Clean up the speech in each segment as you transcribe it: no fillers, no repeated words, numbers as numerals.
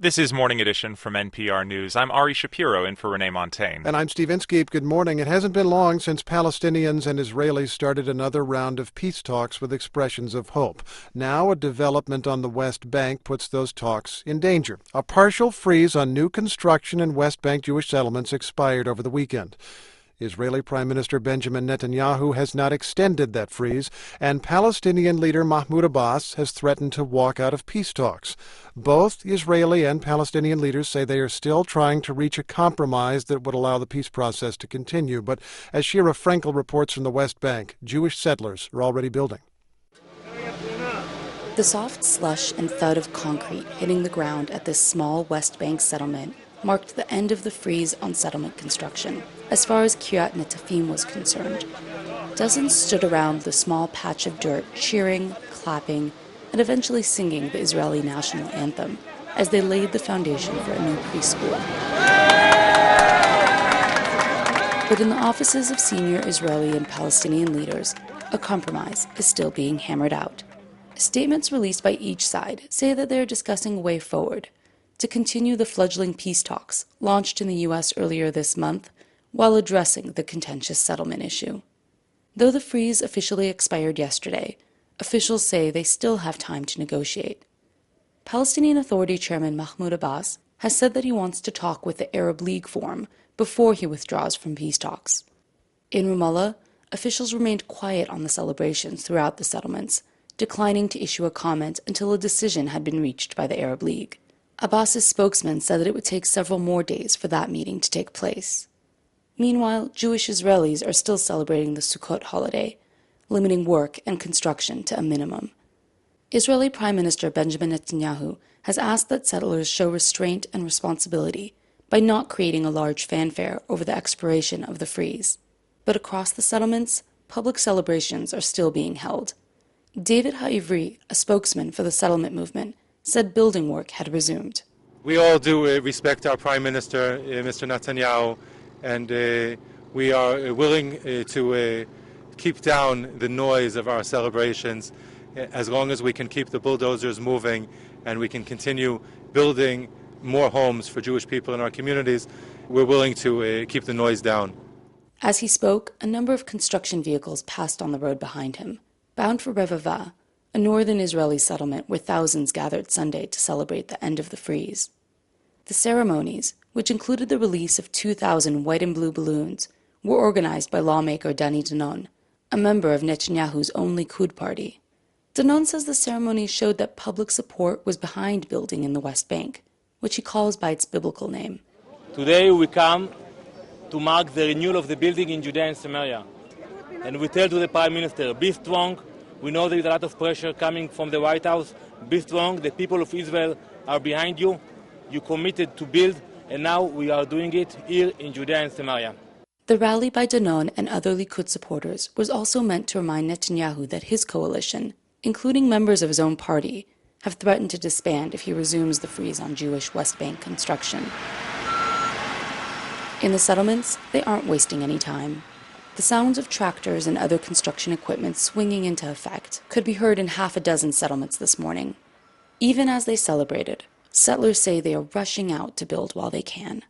This is Morning Edition from NPR News. I'm Ari Shapiro in for Renee Montaigne. And I'm Steve Inskeep. Good morning. It hasn't been long since Palestinians and Israelis started another round of peace talks with expressions of hope. Now a development on the West Bank puts those talks in danger. A partial freeze on new construction in West Bank Jewish settlements expired over the weekend. Israeli Prime Minister Benjamin Netanyahu has not extended that freeze, and Palestinian leader Mahmoud Abbas has threatened to walk out of peace talks. Both Israeli and Palestinian leaders say they are still trying to reach a compromise that would allow the peace process to continue. But as SHEERA Freenkel reports from the West Bank, Jewish settlers are already building. The soft slush and thud of concrete hitting the ground at this small West Bank settlement marked the end of the freeze on settlement construction, as far as Kiryat Netafim was concerned. Dozens stood around the small patch of dirt, cheering, clapping, and eventually singing the Israeli national anthem as they laid the foundation for a new preschool. But in the offices of senior Israeli and Palestinian leaders, a compromise is still being hammered out. Statements released by each side say that they are discussing a way forward to continue the fledgling peace talks launched in the U.S. earlier this month while addressing the contentious settlement issue. Though the freeze officially expired yesterday, officials say they still have time to negotiate. Palestinian Authority Chairman Mahmoud Abbas has said that he wants to talk with the Arab League Forum before he withdraws from peace talks. In Ramallah, officials remained quiet on the celebrations throughout the settlements, declining to issue a comment until a decision had been reached by the Arab League. Abbas's spokesman said that it would take several more days for that meeting to take place. Meanwhile, Jewish Israelis are still celebrating the Sukkot holiday, limiting work and construction to a minimum. Israeli Prime Minister Benjamin Netanyahu has asked that settlers show restraint and responsibility by not creating a large fanfare over the expiration of the freeze. But across the settlements, public celebrations are still being held. David Ha'ivri, a spokesman for the settlement movement, said building work had resumed. We all do respect our Prime Minister, Mr. Netanyahu, and we are willing to keep down the noise of our celebrations as long as we can keep the bulldozers moving and we can continue building more homes for Jewish people in our communities. We're willing to keep the noise down. As he spoke, a number of construction vehicles passed on the road behind him, bound for Revava, a northern Israeli settlement where thousands gathered Sunday to celebrate the end of the freeze. The ceremonies, which included the release of 2,000 white and blue balloons, were organized by lawmaker Danon, a member of Netanyahu's own Likud party. Danon says the ceremonies showed that public support was behind building in the West Bank, which he calls by its biblical name. Today we come to mark the renewal of the building in Judea and Samaria. And we tell to the Prime Minister, be strong. We know there is a lot of pressure coming from the White House. Be strong. The people of Israel are behind you. You committed to build, and now we are doing it here in Judea and Samaria. The rally by Danon and other Likud supporters was also meant to remind Netanyahu that his coalition, including members of his own party, have threatened to disband if he resumes the freeze on Jewish West Bank construction. In the settlements, they aren't wasting any time. The sounds of tractors and other construction equipment swinging into effect could be heard in half a dozen settlements this morning. Even as they celebrated, settlers say they are rushing out to build while they can.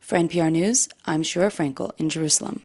For NPR News, I'm SHEERA Freenkel in Jerusalem.